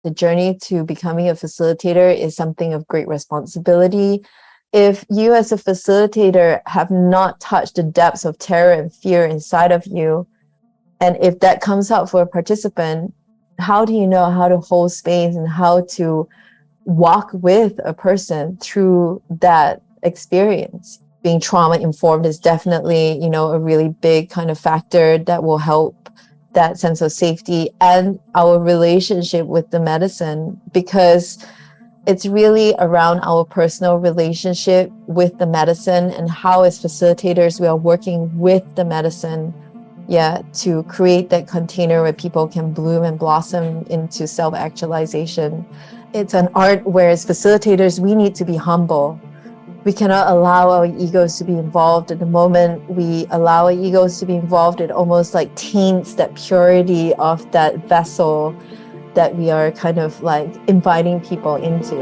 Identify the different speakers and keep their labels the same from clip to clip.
Speaker 1: the journey to becoming a facilitator is something of great responsibility. If you as a facilitator have not touched the depths of terror and fear inside of you, and if that comes out for a participant, how do you know how to hold space and how to walk with a person through that experience? Being trauma informed is definitely, a really big kind of factor that will help that sense of safety and our relationship with the medicine, because it's really around our personal relationship with the medicine and how as facilitators we are working with the medicine to create that container where people can bloom and blossom into self-actualization. It's an art where as facilitators we need to be humble. We cannot allow our egos to be involved. At the moment we allow our egos to be involved, it almost like taints that purity of that vessel that we are kind of like inviting people into.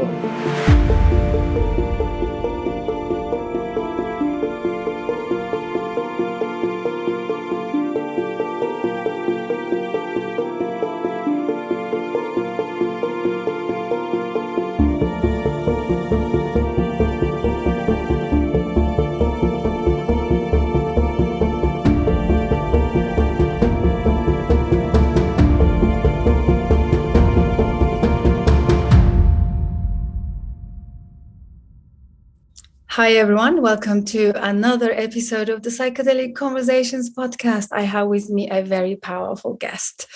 Speaker 2: Hi everyone, welcome to another episode of the Psychedelic Conversations podcast. I have with me a very powerful guest.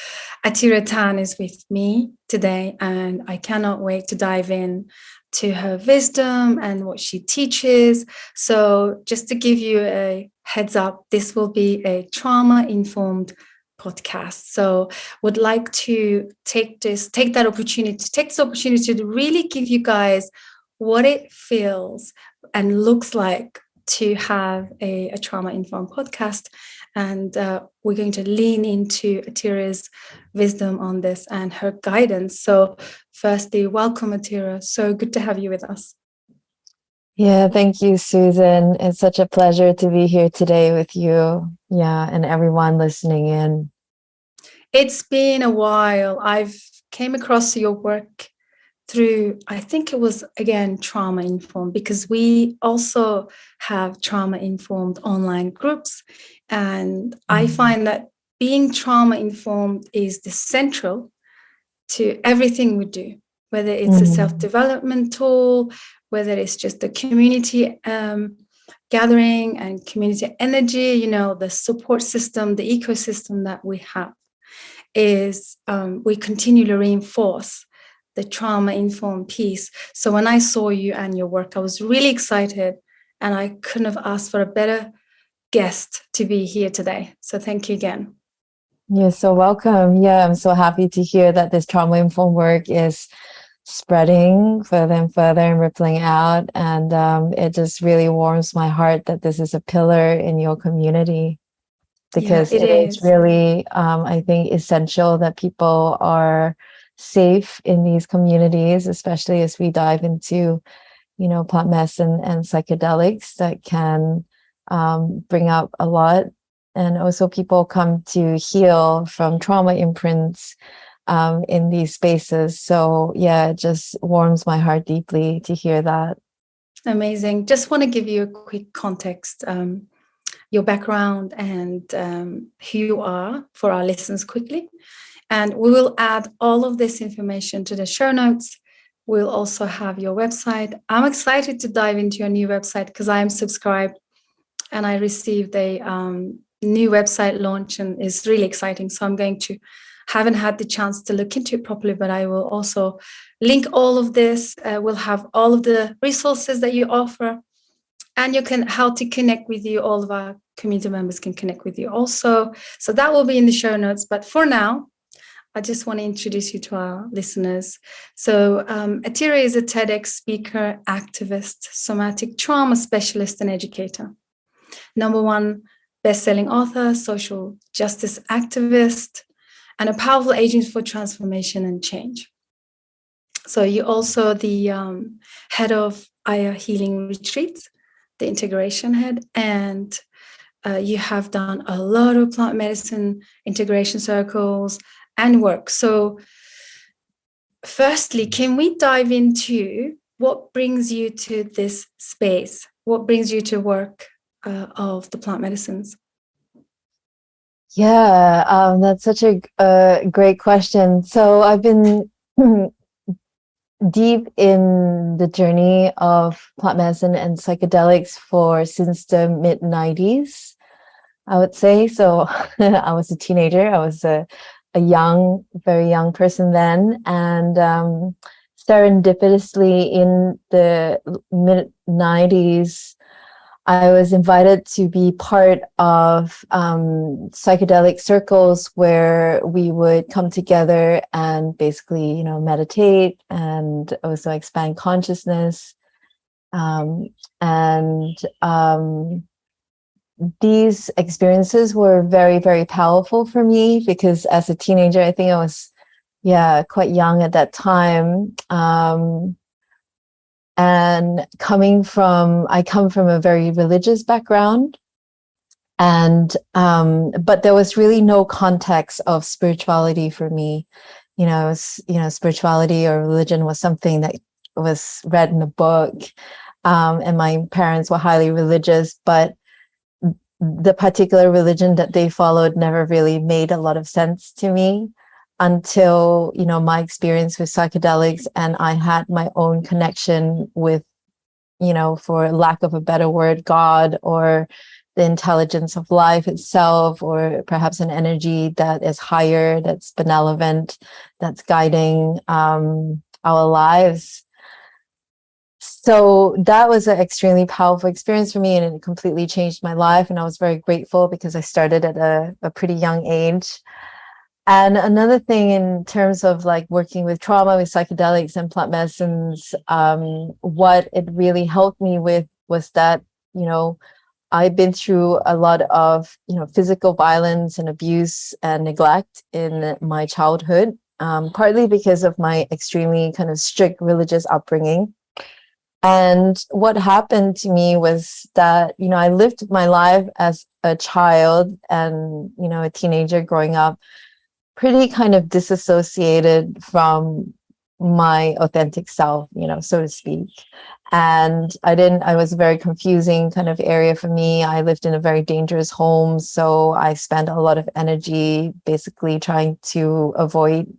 Speaker 2: Atira Tan is with me today, and I cannot wait to dive in to her wisdom and what she teaches. So just to give you a heads up, this will be a trauma-informed podcast. So would like to take this opportunity to really give you guys what it feels and looks like to have a trauma-informed podcast. And we're going to lean into Atira's wisdom on this and her guidance. So firstly, welcome, Atira. So good to have you with us.
Speaker 1: Yeah, thank you, Susan. It's such a pleasure to be here today with you. Yeah, and everyone listening in.
Speaker 2: It's been a while. I've came across your work through, I think it was, again, trauma-informed, because we also have trauma-informed online groups. And I find that being trauma-informed is the central to everything we do, whether it's a self-development tool, whether it's just a community gathering and community energy, the support system, the ecosystem that we have is we continually reinforce the trauma-informed piece. So when I saw you and your work, I was really excited, and I couldn't have asked for a better guest to be here today. So thank you again.
Speaker 1: You're so welcome. Yeah, I'm so happy to hear that this trauma-informed work is spreading further and further and rippling out. And it just really warms my heart that this is a pillar in your community, because it is really, I think, essential that people are safe in these communities, especially as we dive into, plant medicine and psychedelics that can bring up a lot. And also people come to heal from trauma imprints in these spaces. So yeah, it just warms my heart deeply to hear that.
Speaker 2: Amazing. Just want to give you a quick context, your background and who you are for our listeners quickly. And we will add all of this information to the show notes. We'll also have your website. I'm excited to dive into your new website because I am subscribed and I received a new website launch, and it's really exciting. So haven't had the chance to look into it properly, but I will also link all of this. We'll have all of the resources that you offer, and how to connect with you. All of our community members can connect with you also. So that will be in the show notes. But for now, I just want to introduce you to our listeners. So Atira is a TEDx speaker, activist, somatic trauma specialist, and educator. #1 best-selling author, social justice activist, and a powerful agent for transformation and change. So you're also the head of Aya Healing Retreats, the integration head, and you have done a lot of plant medicine integration circles and work. So firstly, can we dive into what brings you to this space? What brings you to work of the plant medicines?
Speaker 1: Yeah, that's such a great question. So I've been deep in the journey of plant medicine and psychedelics since the mid 90s, I would say. So I was a teenager. I was a very young person then. And serendipitously in the mid 90s, I was invited to be part of psychedelic circles where we would come together and basically, meditate and also expand consciousness. And these experiences were very, very powerful for me because as a teenager, I think I was, quite young at that time. And I come from a very religious background, and but there was really no context of spirituality for me. Spirituality or religion was something that was read in a book, and my parents were highly religious, but the particular religion that they followed never really made a lot of sense to me until, my experience with psychedelics, and I had my own connection with, for lack of a better word, God, or the intelligence of life itself, or perhaps an energy that is higher, that's benevolent, that's guiding our lives. So that was an extremely powerful experience for me, and it completely changed my life. And I was very grateful because I started at a pretty young age. And another thing in terms of like working with trauma, with psychedelics and plant medicines, what it really helped me with was that, I've been through a lot of, physical violence and abuse and neglect in my childhood, partly because of my extremely kind of strict religious upbringing. And what happened to me was that, I lived my life as a child and, a teenager growing up, pretty kind of disassociated from my authentic self, so to speak. And I was a very confusing kind of area for me. I lived in a very dangerous home. So I spent a lot of energy basically trying to avoid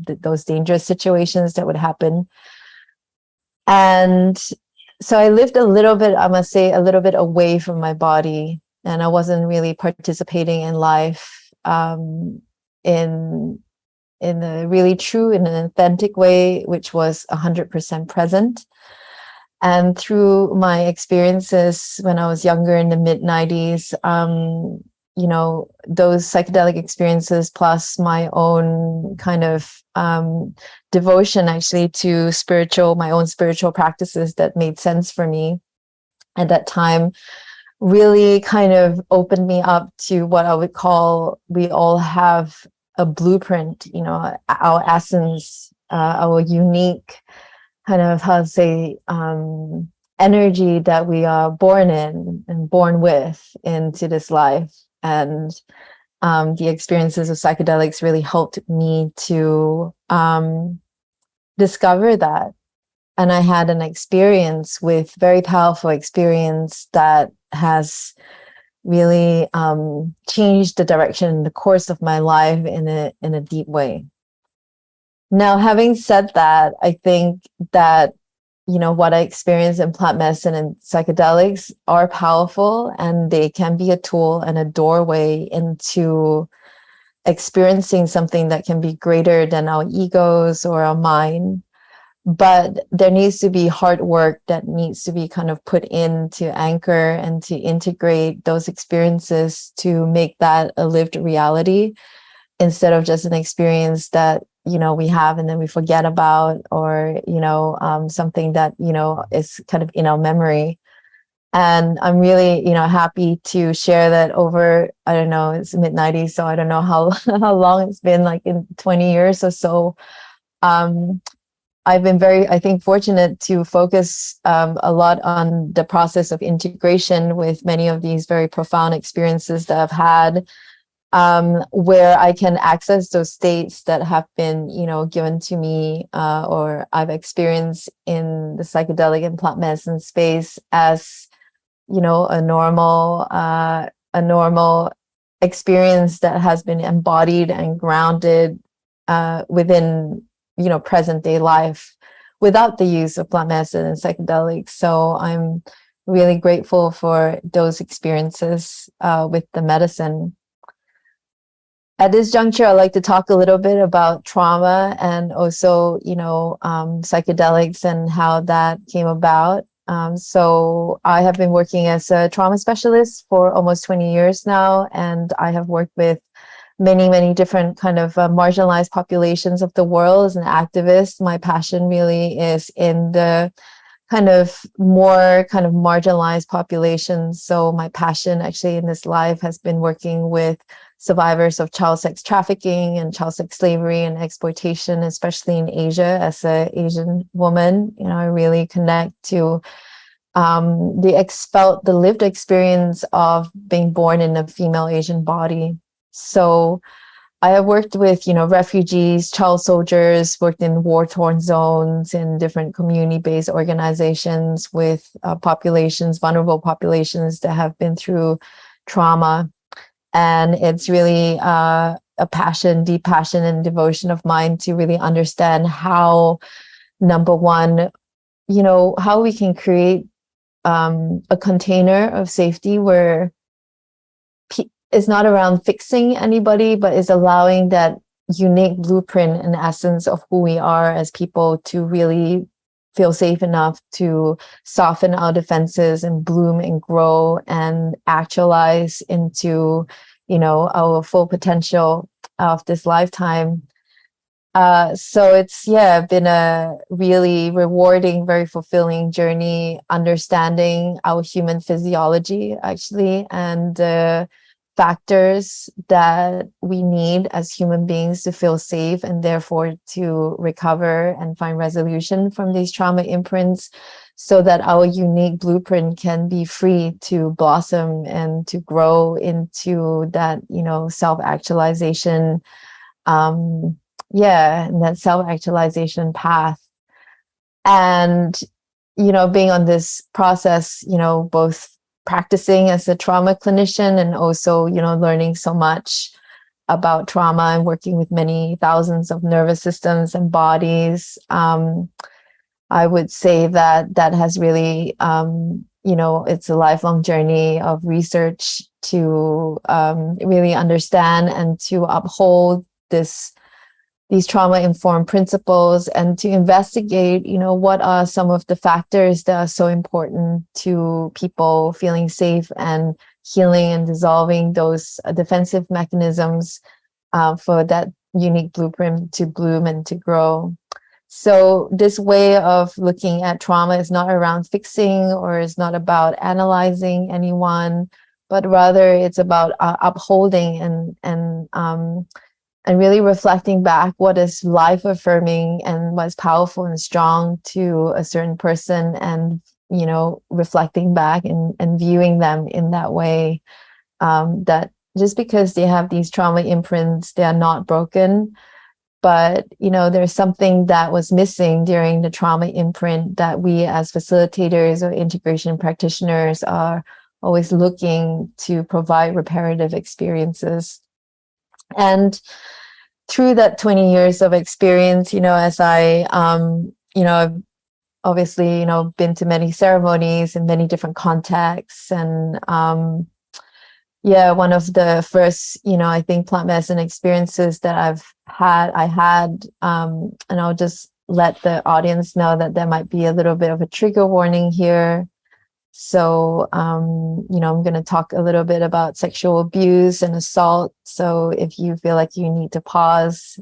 Speaker 1: those dangerous situations that would happen. And so I lived a little bit, I must say, a little bit away from my body. And I wasn't really participating in life in a really true, in an authentic way, which was 100% present. And through my experiences when I was younger in the mid 90s, those psychedelic experiences plus my own kind of devotion actually to my own spiritual practices that made sense for me at that time really kind of opened me up to what I would call, we all have a blueprint, our essence, our unique kind of, how to say, energy that we are born in and born with into this life. And the experiences of psychedelics really helped me to discover that. And I had an experience with very powerful experience that has really changed the direction and the course of my life in a deep way. Now, having said that, I think that, what I experienced in plant medicine and psychedelics are powerful, and they can be a tool and a doorway into experiencing something that can be greater than our egos or our mind. But there needs to be hard work that needs to be kind of put in to anchor and to integrate those experiences to make that a lived reality instead of just an experience that, we have and then we forget about, or, something that, is kind of in our memory. And I'm really, happy to share that over, I don't know, it's mid 90s, so I don't know how long it's been, like in 20 years or so. I've been very, I think, fortunate to focus a lot on the process of integration with many of these very profound experiences that I've had. where I can access those states that have been, given to me or I've experienced in the psychedelic and plant medicine space as, a normal experience that has been embodied and grounded within, present day life without the use of plant medicine and psychedelics. So I'm really grateful for those experiences with the medicine. At this juncture, I'd like to talk a little bit about trauma and also, psychedelics and how that came about. So I have been working as a trauma specialist for almost 20 years now, and I have worked with many, many different kind of marginalized populations of the world as an activist. My passion really is in the more marginalized populations. So my passion actually in this life has been working with survivors of child sex trafficking and child sex slavery and exploitation, especially in Asia. As an Asian woman, I really connect to the lived experience of being born in a female Asian body. So I have worked with, refugees, child soldiers, worked in war-torn zones, in different community-based organizations with vulnerable populations that have been through trauma. And it's really a deep passion and devotion of mine to really understand how, number one, how we can create a container of safety where it's not around fixing anybody, but is allowing that unique blueprint and essence of who we are as people to really feel safe enough to soften our defenses and bloom and grow and actualize into, our full potential of this lifetime. So it's been a really rewarding, very fulfilling journey, understanding our human physiology actually, and factors that we need as human beings to feel safe and therefore to recover and find resolution from these trauma imprints, so that our unique blueprint can be free to blossom and to grow into that, self-actualization, and that self-actualization path. And, being on this process, both practicing as a trauma clinician and also, learning so much about trauma and working with many thousands of nervous systems and bodies. I would say that has really, it's a lifelong journey of research to really understand and to uphold these trauma-informed principles and to investigate, what are some of the factors that are so important to people feeling safe and healing and dissolving those defensive mechanisms for that unique blueprint to bloom and to grow. So this way of looking at trauma is not around fixing or is not about analyzing anyone, but rather it's about upholding and really reflecting back what is life affirming and what's powerful and strong to a certain person, and reflecting back and viewing them in that way, that just because they have these trauma imprints, they are not broken, but there's something that was missing during the trauma imprint that we as facilitators or integration practitioners are always looking to provide reparative experiences. And through that 20 years of experience, as I, I've obviously, been to many ceremonies in many different contexts. And one of the first, I think plant medicine experiences that I had, and I'll just let the audience know that there might be a little bit of a trigger warning here. So, I'm going to talk a little bit about sexual abuse and assault. So if you feel like you need to pause,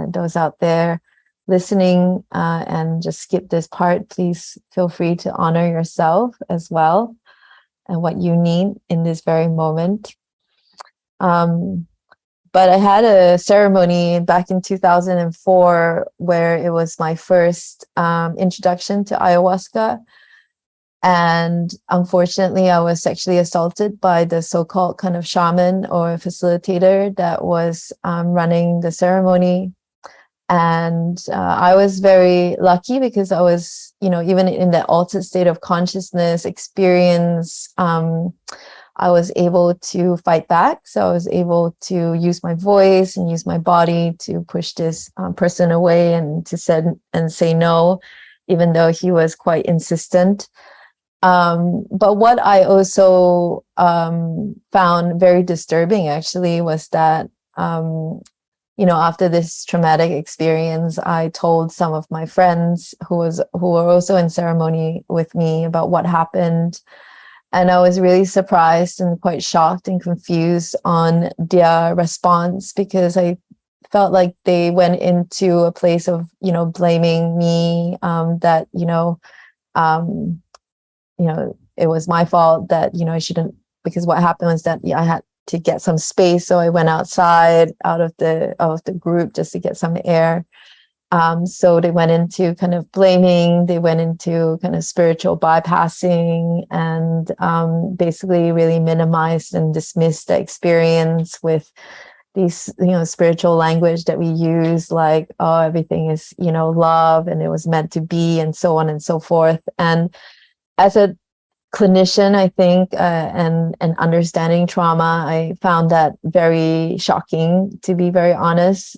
Speaker 1: those out there listening, and just skip this part, please feel free to honor yourself as well and what you need in this very moment. But I had a ceremony back in 2004 where it was my first introduction to ayahuasca. And unfortunately, I was sexually assaulted by the so-called kind of shaman or facilitator that was running the ceremony. And I was very lucky because I was, even in that altered state of consciousness experience, I was able to fight back. So I was able to use my voice and use my body to push this person away and to say no, even though he was quite insistent. But what I also found very disturbing actually was that, after this traumatic experience, I told some of my friends who were also in ceremony with me about what happened. And I was really surprised and quite shocked and confused on their response, because I felt like they went into a place of, blaming me, that, it was my fault, that, I shouldn't, because what happened was that I had to get some space. So I went outside out of the group just to get some air. So they went into kind of blaming, they went into kind of spiritual bypassing, and basically really minimized and dismissed the experience with these, spiritual language that we use, like, oh, everything is, love, and it was meant to be, and so on and so forth. And as a clinician, I think, and understanding trauma, I found that very shocking, to be very honest.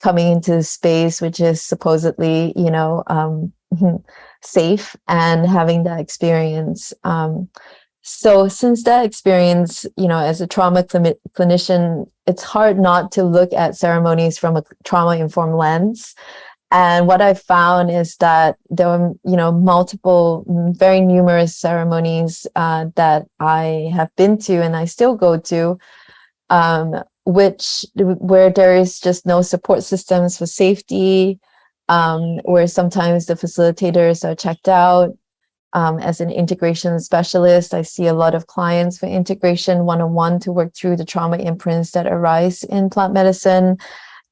Speaker 1: Coming into the space, which is supposedly, safe, and having that experience. So since that experience, as a trauma clinician, it's hard not to look at ceremonies from a trauma-informed lens. And what I found is that there were, multiple, very numerous ceremonies that I have been to and I still go to, where there is just no support systems for safety, where sometimes the facilitators are checked out. As an integration specialist, I see a lot of clients for integration one-on-one to work through the trauma imprints that arise in plant medicine.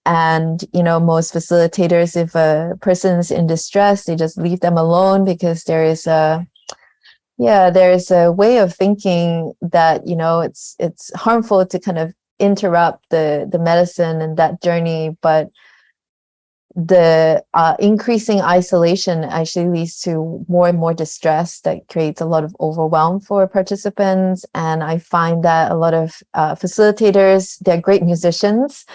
Speaker 1: And, most facilitators, if a person is in distress, they just leave them alone, because there's a way of thinking that, it's harmful to kind of interrupt the medicine and that journey. But the increasing isolation actually leads to more and more distress that creates a lot of overwhelm for participants. And I find that a lot of facilitators, they're great musicians,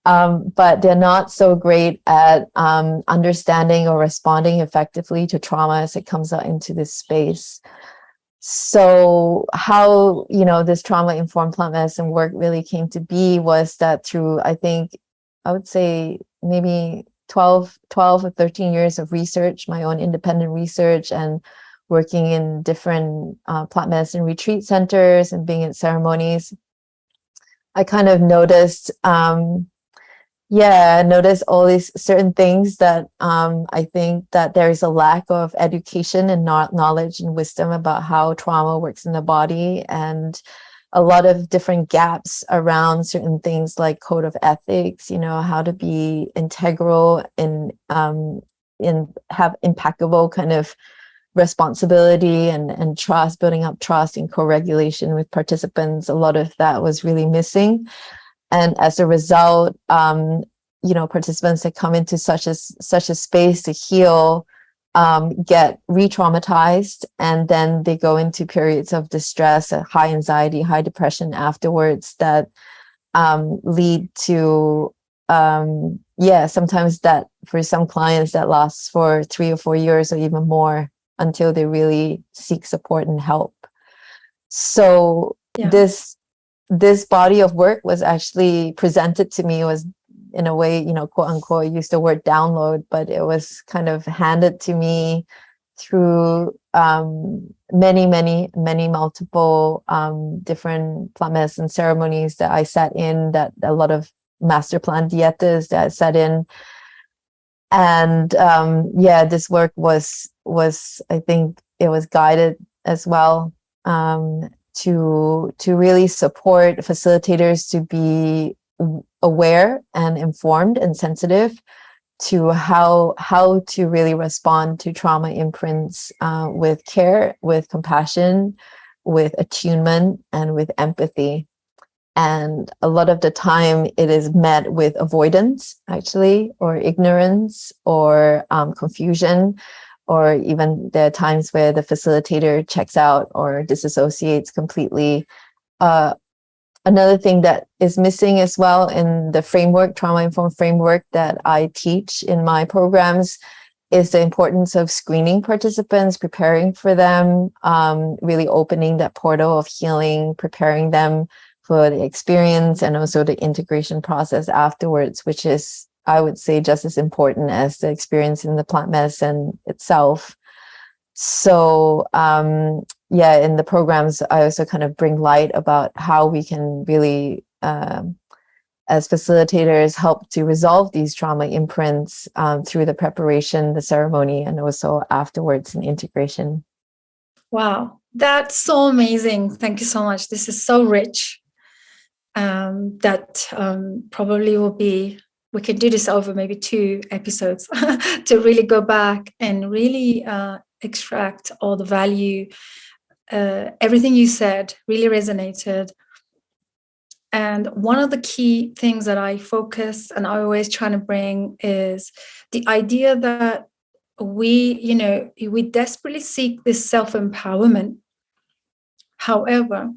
Speaker 1: but they're not so great at understanding or responding effectively to trauma as it comes out into this space. So how, this trauma-informed plant medicine work really came to be was that through, I think, I would say maybe 12 or 13 years of research, my own independent research, and working in different plant medicine retreat centers and being at ceremonies, I kind of noticed all these certain things that I think that there is a lack of education and knowledge and wisdom about how trauma works in the body, and a lot of different gaps around certain things like code of ethics, how to be integral and have impeccable kind of responsibility and trust, building up trust and co-regulation with participants. A lot of that was really missing. And as a result, participants that come into such a space to heal get re-traumatized, and then they go into periods of distress, high anxiety, high depression afterwards, that lead to sometimes that for some clients that lasts for 3 or 4 years or even more, until they really seek support and help. So this body of work was actually presented to me, was in a way, quote unquote, I use the word download, but it was kind of handed to me through many multiple different plant medicine ceremonies that I sat in, that a lot of master plant dietas that I sat in. And this work was I think it was guided as well to really support facilitators to be aware and informed and sensitive to how to really respond to trauma imprints with care, with compassion, with attunement, and with empathy. And a lot of the time it is met with avoidance, actually, or ignorance, or confusion, or even there are times where the facilitator checks out or disassociates completely. Another thing that is missing as well in the framework, trauma-informed framework that I teach in my programs, is the importance of screening participants, preparing for them, really opening that portal of healing, preparing them for the experience, and also the integration process afterwards, which is, I would say, just as important as the experience in the plant medicine itself. So yeah, in the programs, I also kind of bring light about how we can really, as facilitators, help to resolve these trauma imprints through the preparation, the ceremony, and also afterwards in integration.
Speaker 2: Wow, that's so amazing. Thank you so much. This is so rich. That probably will be, we can do this over maybe 2 episodes to really go back and really extract all the value. Everything you said really resonated. And one of the key things that I focus and I always try to bring is the idea that we desperately seek this self-empowerment. However,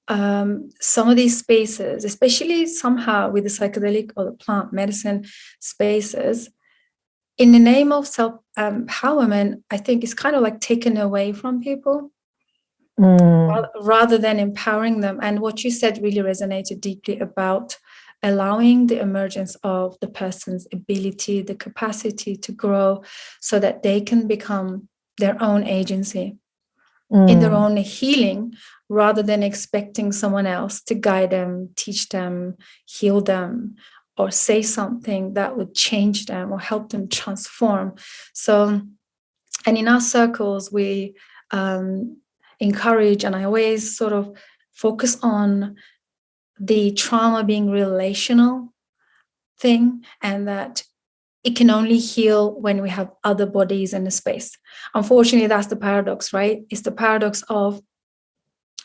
Speaker 2: some of these spaces, especially somehow with the psychedelic or the plant medicine spaces, in the name of self-empowerment, I think it's kind of like taken away from people rather than empowering them. And what you said really resonated deeply about allowing the emergence of the person's ability, the capacity to grow so that they can become their own agency in their own healing, rather than expecting someone else to guide them, teach them, heal them, or say something that would change them or help them transform. So, and in our circles, we encourage, and I always sort of focus on the trauma being relational thing, and that it can only heal when we have other bodies in the space. Unfortunately, that's the paradox, right? It's the paradox of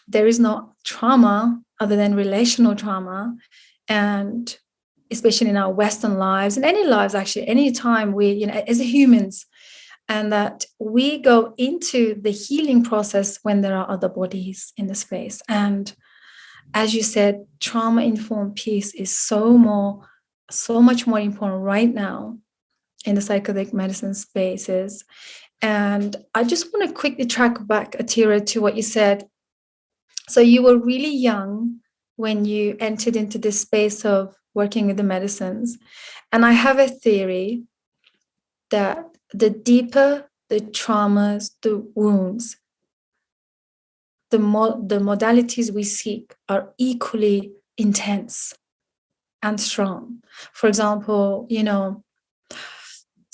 Speaker 2: there is no trauma other than relational trauma. And especially in our Western lives, in any lives, actually, any time we, as humans, and that we go into the healing process when there are other bodies in the space. And as you said, trauma-informed peace is so much more important right now in the psychedelic medicine spaces. And I just want to quickly track back, Atira, to what you said. So you were really young when you entered into this space of working with the medicines. And I have a theory that the deeper the traumas, the wounds, the modalities we seek are equally intense and strong. For example,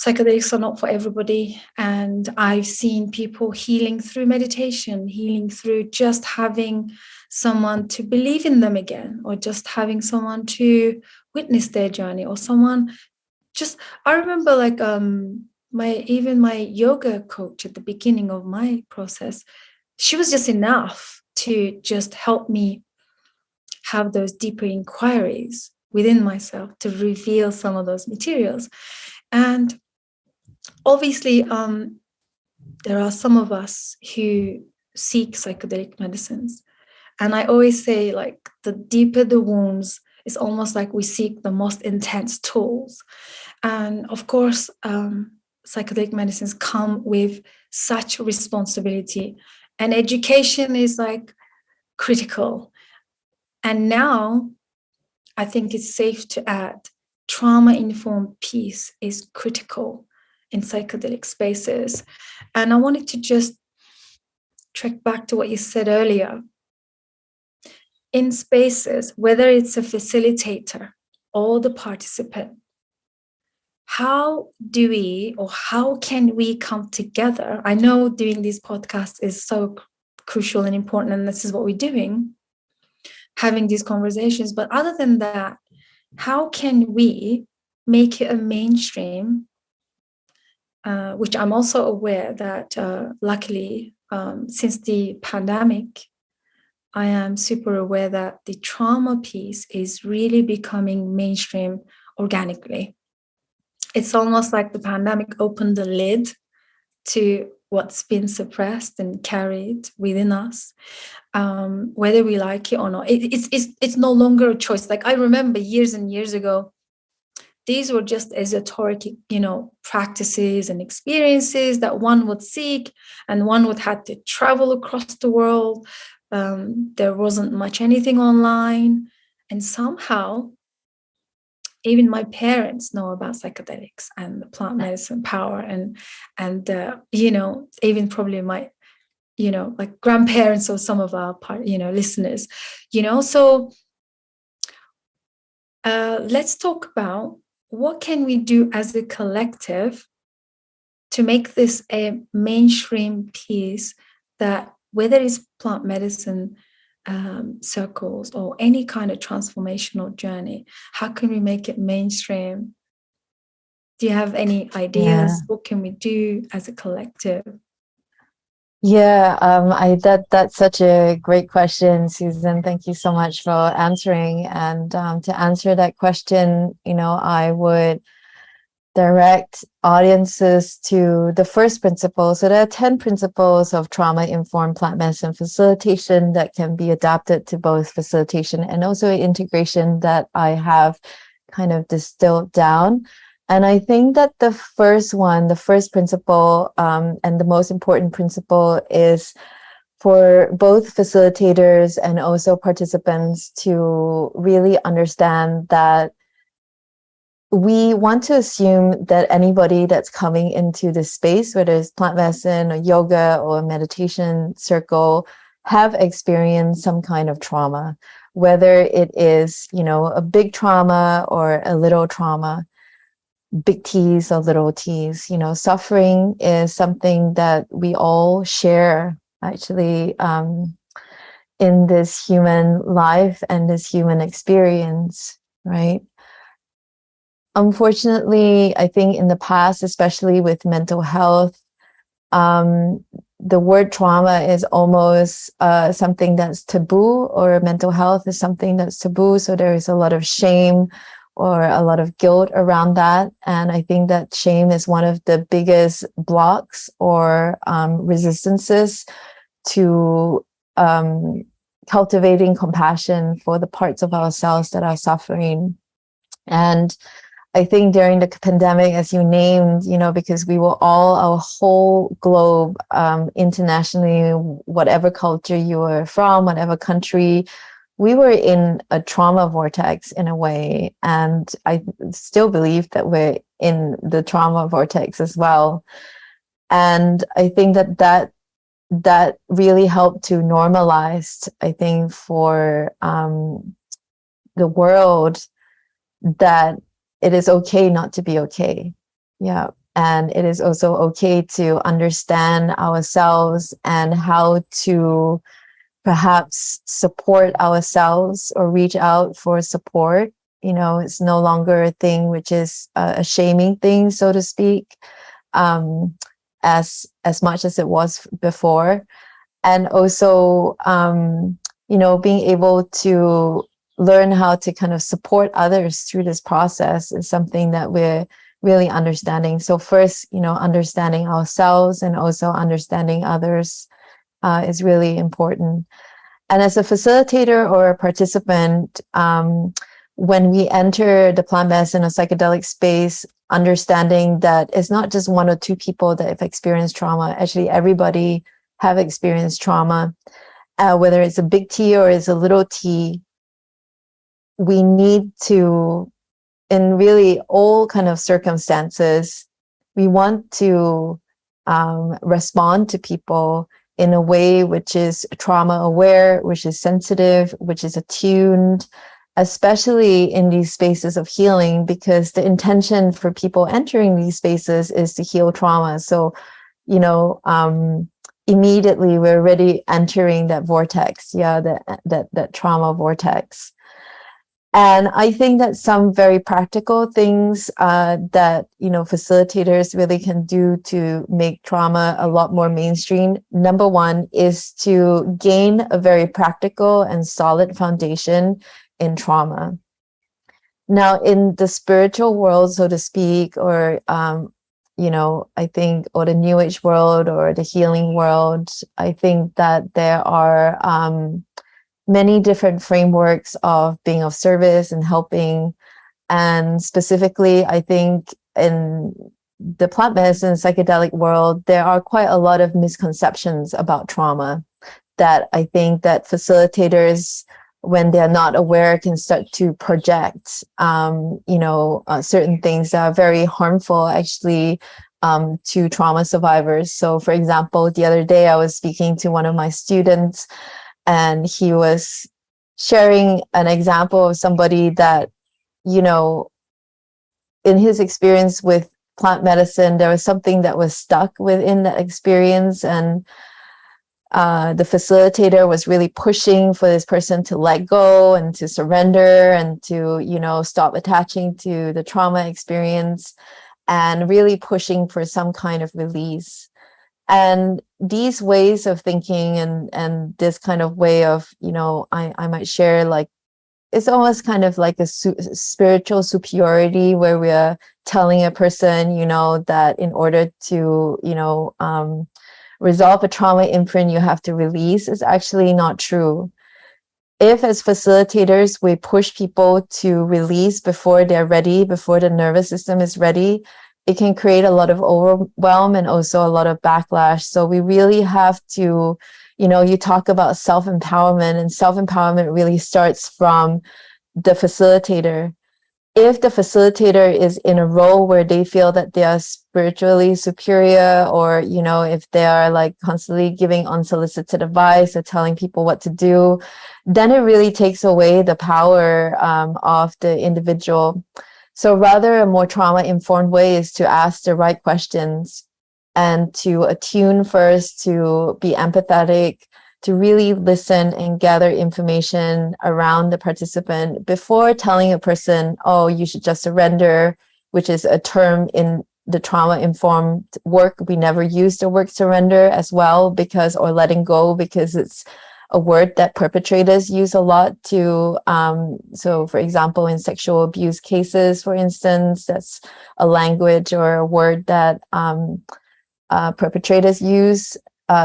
Speaker 2: psychedelics are not for everybody. And I've seen people healing through meditation, healing through just having someone to believe in them again, or just having someone to witness their journey, or someone just, I remember like my yoga coach at the beginning of my process, she was just enough to just help me have those deeper inquiries within myself to reveal some of those materials. And obviously, there are some of us who seek psychedelic medicines. And I always say, like, the deeper the wounds, it's almost like we seek the most intense tools. And of course, psychedelic medicines come with such responsibility. And education is like critical. And now I think it's safe to add trauma-informed peace is critical in psychedelic spaces. And I wanted to just track back to what you said earlier. In spaces, whether it's a facilitator or the participant, how do we, or how can we come together? I know doing these podcasts is so crucial and important, and this is what we're doing, having these conversations. But other than that, how can we make it a mainstream, which I'm also aware that luckily since the pandemic, I am super aware that the trauma piece is really becoming mainstream organically. It's almost like the pandemic opened the lid to what's been suppressed and carried within us, whether we like it or not. It's no longer a choice. Like I remember years and years ago, these were just esoteric, practices and experiences that one would seek, and one would have to travel across the world. There wasn't much anything online, and somehow even my parents know about psychedelics and the plant medicine power, and even probably my like grandparents or some of our listeners. So let's talk about what can we do as a collective to make this a mainstream piece, that whether it's plant medicine circles or any kind of transformational journey, how can we make it mainstream? Do you have any ideas?
Speaker 1: Yeah.
Speaker 2: What can we do as a collective?
Speaker 1: Yeah, that's such a great question, Susan. Thank you so much for answering. And to answer that question, I would direct audiences to the first principle. So there are 10 principles of trauma-informed plant medicine facilitation that can be adapted to both facilitation and also integration that I have kind of distilled down. And I think that the first principle, and the most important principle is for both facilitators and also participants to really understand that we want to assume that anybody that's coming into this space, whether it's plant medicine or yoga or meditation circle, have experienced some kind of trauma, whether it is, a big trauma or a little trauma. Big T's or little T's. Suffering is something that we all share actually in this human life and this human experience, right? Unfortunately, I think in the past, especially with mental health, the word trauma is almost something that's taboo, or mental health is something that's taboo. So there is a lot of shame or a lot of guilt around that. And I think that shame is one of the biggest blocks or resistances to cultivating compassion for the parts of ourselves that are suffering. And I think during the pandemic, as you named, because we were all, our whole globe, internationally, whatever culture you were from, whatever country, we were in a trauma vortex in a way. And I still believe that we're in the trauma vortex as well. And I think that really helped to normalize, I think, for the world, that it is okay not to be okay. Yeah. And it is also okay to understand ourselves and how to perhaps support ourselves or reach out for support. It's no longer a thing which is a shaming thing, so to speak, as much as it was before. And also, being able to learn how to kind of support others through this process is something that we're really understanding. So first, understanding ourselves and also understanding others is really important. And as a facilitator or a participant, when we enter the plant medicine or psychedelic space, understanding that it's not just one or two people that have experienced trauma. Actually, everybody have experienced trauma, whether it's a big T or it's a little t. We need to, in really all kind of circumstances, we want to respond to people in a way which is trauma aware, which is sensitive, which is attuned, especially in these spaces of healing, because the intention for people entering these spaces is to heal trauma. So, immediately we're already entering that vortex, that trauma vortex. And I think that some very practical things that, you know, facilitators really can do to make trauma a lot more mainstream. Number one is to gain a very practical and solid foundation in trauma. Now, in the spiritual world, so to speak, or, you know, I think, or the New Age world or the healing world, I think that there are many different frameworks of being of service and helping. And specifically, I think in the plant medicine psychedelic world, there are quite a lot of misconceptions about trauma that I think that facilitators, when they're not aware, can start to project, you know, certain things that are very harmful actually to trauma survivors. So for example, the other day I was speaking to one of my students, and he was sharing an example of somebody that, you know, in his experience with plant medicine, there was something that was stuck within that experience. And the facilitator was really pushing for this person to let go and to surrender and to, you know, stop attaching to the trauma experience, and really pushing for some kind of release. And these ways of thinking and this kind of way of, you know, I might share, like, it's almost kind of like a spiritual superiority, where we're telling a person, you know, that in order to, you know, resolve a trauma imprint, you have to release, is actually not true. If, as facilitators, we push people to release before they're ready, before the nervous system is ready, it can create a lot of overwhelm and also a lot of backlash. So we really have to, you know, you talk about self-empowerment, and self-empowerment really starts from the facilitator. If the facilitator is in a role where they feel that they are spiritually superior, or, you know, if they are like constantly giving unsolicited advice or telling people what to do, then it really takes away the power of the individual. So rather, a more trauma-informed way is to ask the right questions and to attune first, to be empathetic, to really listen and gather information around the participant before telling a person, oh, you should just surrender, which is a term in the trauma-informed work. We never use the word surrender as well, because, or letting go, because it's a word that perpetrators use a lot to, so for example, in sexual abuse cases, for instance, that's a language or a word that perpetrators use.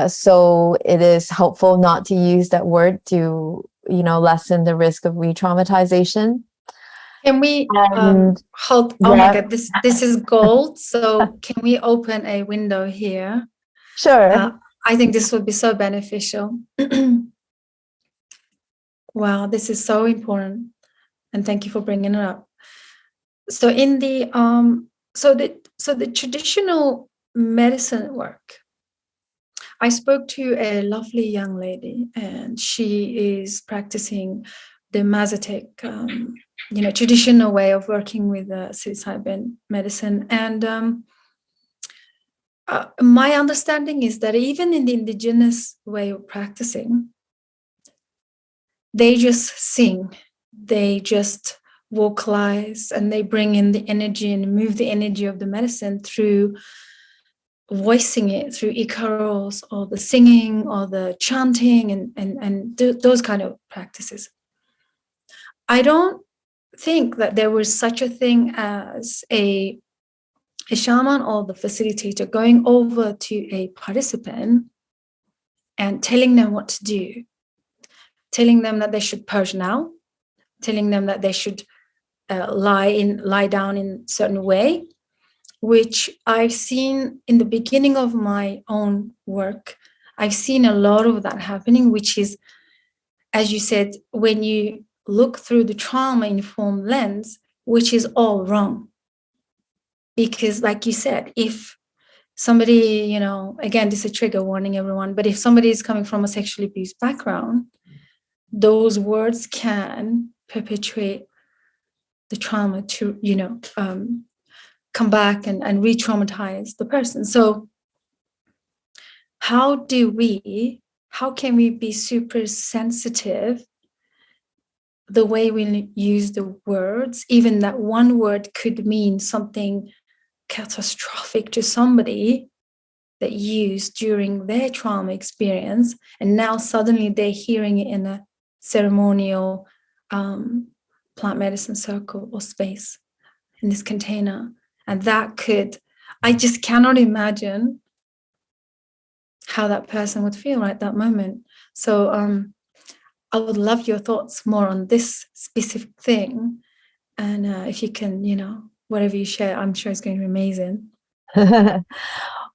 Speaker 1: So it is helpful not to use that word to, you know, lessen the risk of re-traumatization.
Speaker 2: Can we hold? Oh my God, this is gold. So can we open a window here?
Speaker 1: Sure.
Speaker 2: I think this would be so beneficial. Wow, this is so important, and thank you for bringing it up. So in the so the traditional medicine work, I spoke to a lovely young lady, and she is practicing the Mazatec, you know, traditional way of working with psilocybin medicine. And my understanding is that even in the indigenous way of practicing, they just sing, they just vocalize, and they bring in the energy and move the energy of the medicine through voicing it through icaros, or the singing, or the chanting, and those kind of practices. I don't think that there was such a thing as a shaman or the facilitator going over to a participant and telling them what to do, telling them that they should purge now, telling them that they should lie down in a certain way, which I've seen in the beginning of my own work. I've seen a lot of that happening, which is, as you said, when you look through the trauma-informed lens, which is all wrong. Because like you said, if somebody, you know, again, this is a trigger warning, everyone, but if somebody is coming from a sexually abused background, those words can perpetuate the trauma to, you know, come back and re-traumatize the person. So how can we be super sensitive the way we use the words, even that one word could mean something catastrophic to somebody that used during their trauma experience, and now suddenly they're hearing it in a ceremonial plant medicine circle or space in this container. And that could, I just cannot imagine how that person would feel right at that moment. So I would love your thoughts more on this specific thing. And if you can, whatever you share, I'm sure it's going to be amazing.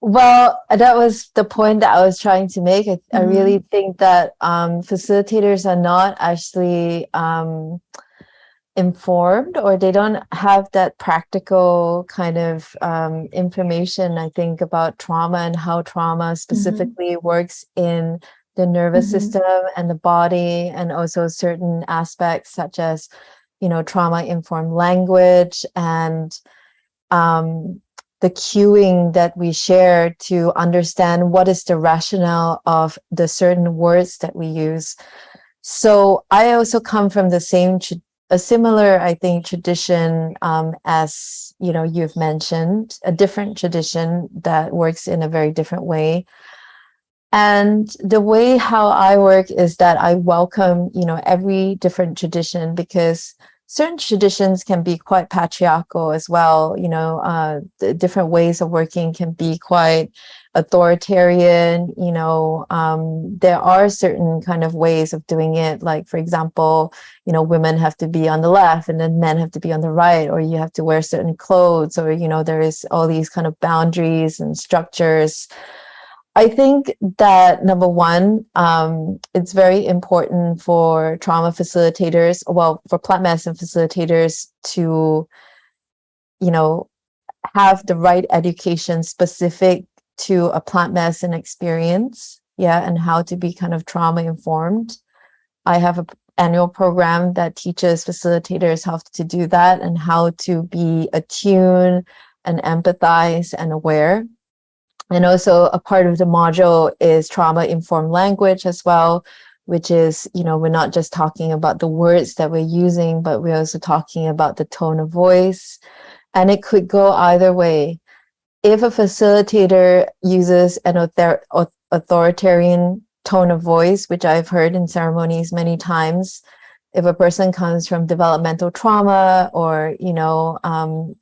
Speaker 1: Well, that was the point that I was trying to make. I really think that facilitators are not actually informed, or they don't have that practical kind of information, I think, about trauma and how trauma specifically works in the nervous system and the body, and also certain aspects such as, trauma-informed language and the cueing that we share to understand what is the rationale of the certain words that we use. So I also come from the same, a similar, I think, tradition as, you've mentioned, a different tradition that works in a very different way. And the way how I work is that I welcome, every different tradition, because certain traditions can be quite patriarchal as well. The different ways of working can be quite authoritarian. There are certain kind of ways of doing it. Like, for example, women have to be on the left and then men have to be on the right, or you have to wear certain clothes, or, there is all these kind of boundaries and structures. I think that, number one, it's very important for trauma facilitators, for plant medicine facilitators to, have the right education specific to a plant medicine experience, and how to be kind of trauma informed. I have an annual program that teaches facilitators how to do that and how to be attuned and empathize and aware. And also a part of the module is trauma-informed language as well, which is, we're not just talking about the words that we're using, but we're also talking about the tone of voice. And it could go either way. If a facilitator uses an authoritarian tone of voice, which I've heard in ceremonies many times, if a person comes from developmental trauma or,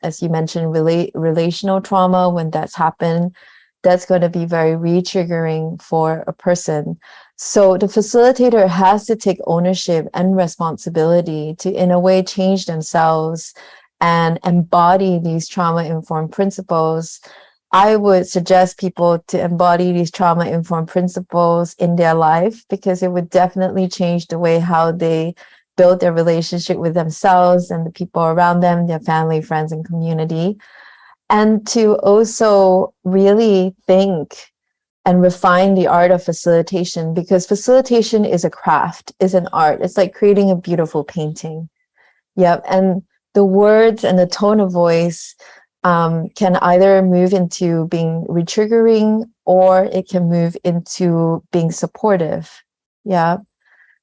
Speaker 1: as you mentioned, relational trauma, when that's happened, that's going to be very re-triggering for a person. So the facilitator has to take ownership and responsibility to, in a way, change themselves and embody these trauma-informed principles. I would suggest people to embody these trauma-informed principles in their life, because it would definitely change the way how they build their relationship with themselves and the people around them, their family, friends, and community. And to also really think and refine the art of facilitation, because facilitation is a craft, is an art. It's like creating a beautiful painting. Yep. And the words and the tone of voice can either move into being retriggering, or it can move into being supportive. Yeah.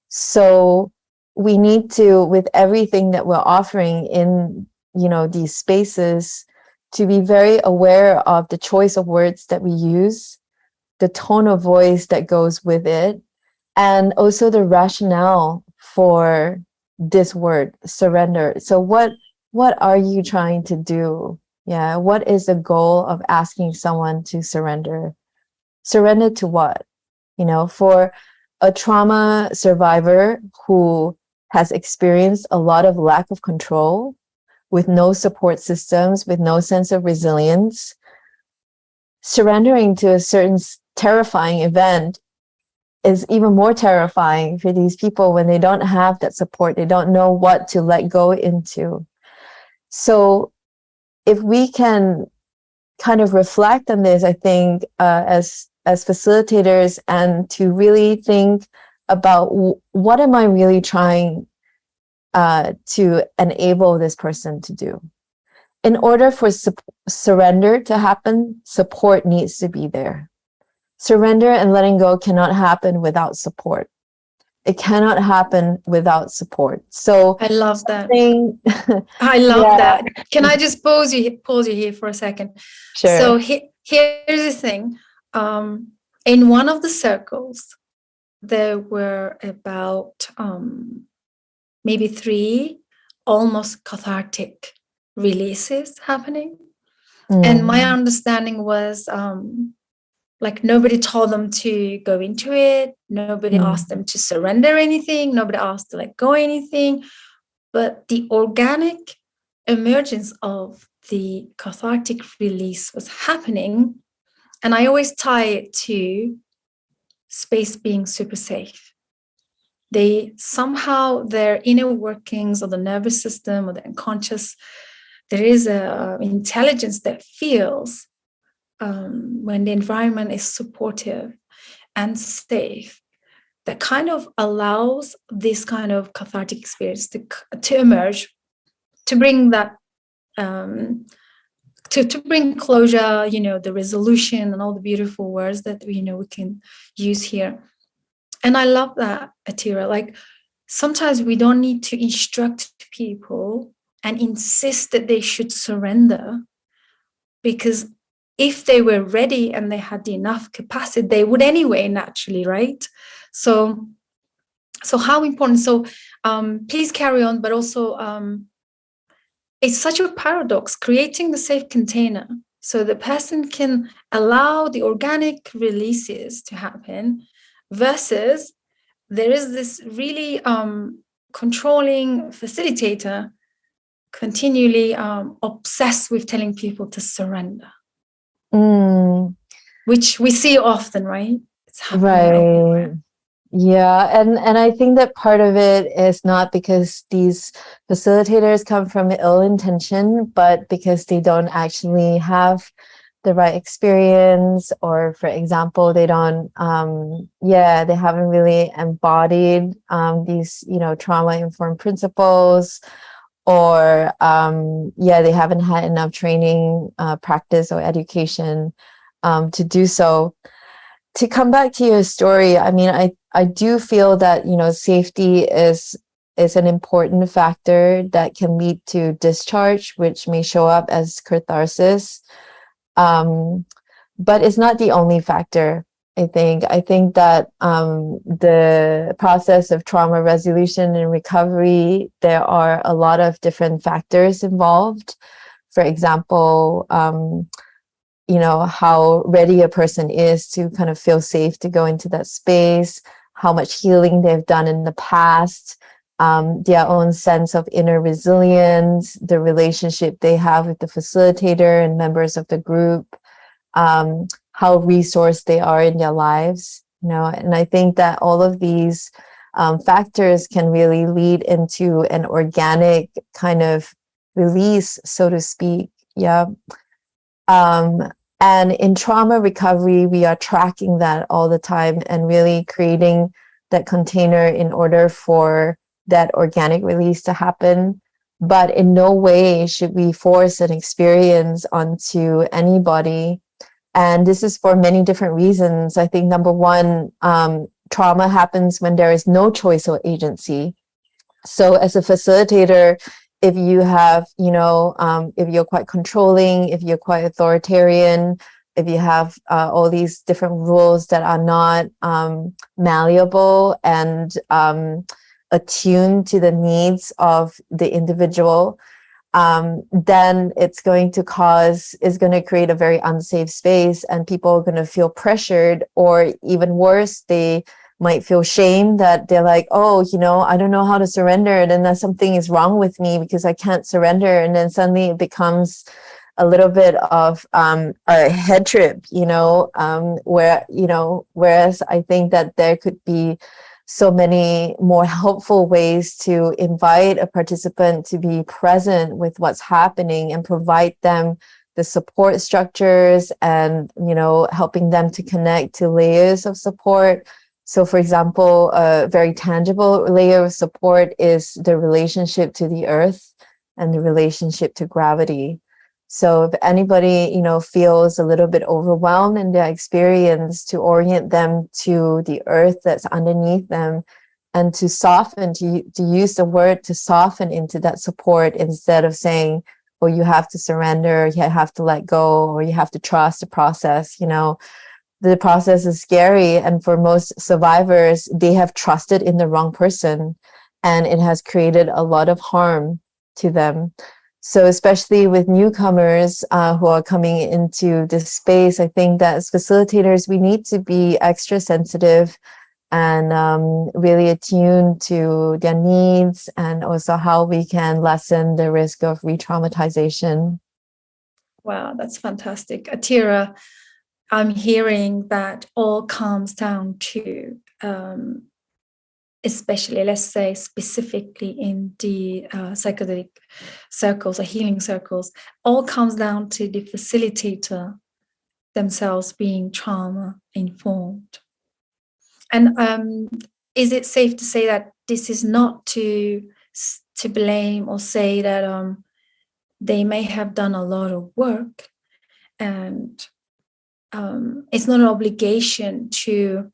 Speaker 1: So we need to, with everything that we're offering in, these spaces, to be very aware of the choice of words that we use, the tone of voice that goes with it, and also the rationale for this word, surrender. So what are you trying to do? Yeah, what is the goal of asking someone to surrender? Surrender to what? For a trauma survivor who has experienced a lot of lack of control, with no support systems, with no sense of resilience, surrendering to a certain terrifying event is even more terrifying for these people when they don't have that support. They don't know what to let go into. So if we can kind of reflect on this, I think, as facilitators, and to really think about what am I really trying to enable this person to do. In order for surrender to happen, support needs to be there. Surrender and letting go cannot happen without support. it cannot happen without support. So
Speaker 2: I love that. I love
Speaker 1: yeah,
Speaker 2: that. Can I just pause you here for a second?
Speaker 1: sure.
Speaker 2: So here's the thing. In one of the circles, there were about maybe 3 almost cathartic releases happening. And my understanding was like nobody told them to go into it. Nobody asked them to surrender anything. Nobody asked to let go anything. But the organic emergence of the cathartic release was happening. And I always tie it to space being super safe. They somehow, their inner workings of the nervous system or the unconscious, there is a intelligence that feels when the environment is supportive and safe, that kind of allows this kind of cathartic experience to emerge, to bring that to bring closure, you know, the resolution and all the beautiful words that we can use here. And I love that, Atira. Like sometimes we don't need to instruct people and insist that they should surrender, because if they were ready and they had enough capacity, they would anyway, naturally, right? So how important. So please carry on, but also it's such a paradox, creating the safe container so the person can allow the organic releases to happen, versus there is this really controlling facilitator continually obsessed with telling people to surrender, which we see often, right? It's happening everywhere.
Speaker 1: Yeah, and I think that part of it is not because these facilitators come from ill intention, but because they don't actually have the right experience, or for example, they don't they haven't really embodied these trauma-informed principles, or they haven't had enough training, practice, or education to do so. To come back to your story, I mean, I do feel that, safety is an important factor that can lead to discharge, which may show up as catharsis. But it's not the only factor, I think. I think that the process of trauma resolution and recovery, there are a lot of different factors involved. For example, how ready a person is to kind of feel safe to go into that space, how much healing they've done in the past, their own sense of inner resilience, the relationship they have with the facilitator and members of the group, how resourced they are in their lives, and I think that all of these factors can really lead into an organic kind of release, so to speak. Yeah. And in trauma recovery, we are tracking that all the time and really creating that container in order for that organic release to happen. But in no way should we force an experience onto anybody. And this is for many different reasons. I think number one, trauma happens when there is no choice or agency. So as a facilitator, if you have, if you're quite controlling, if you're quite authoritarian, if you have all these different rules that are not malleable and attuned to the needs of the individual, then it's going to create a very unsafe space, and people are going to feel pressured, or even worse, they might feel shame that they're like, oh, I don't know how to surrender, and then something is wrong with me because I can't surrender. And then suddenly it becomes a little bit of a head trip, whereas I think that there could be so many more helpful ways to invite a participant to be present with what's happening and provide them the support structures and, helping them to connect to layers of support. So, for example, a very tangible layer of support is the relationship to the earth and the relationship to gravity. So if anybody, feels a little bit overwhelmed in their experience, to orient them to the earth that's underneath them and to soften, to use the word to soften into that support, instead of saying, oh, you have to surrender, you have to let go, or you have to trust the process. The process is scary, and for most survivors, they have trusted in the wrong person, and it has created a lot of harm to them. So especially with newcomers who are coming into this space, I think that as facilitators, we need to be extra sensitive and really attuned to their needs, and also how we can lessen the risk of re-traumatization.
Speaker 2: Wow, that's fantastic. Atira, I'm hearing that all comes down to, especially, let's say, specifically in the psychedelic circles or healing circles, all comes down to the facilitator themselves being trauma informed. And is it safe to say that this is not to blame or say that they may have done a lot of work, and it's not an obligation to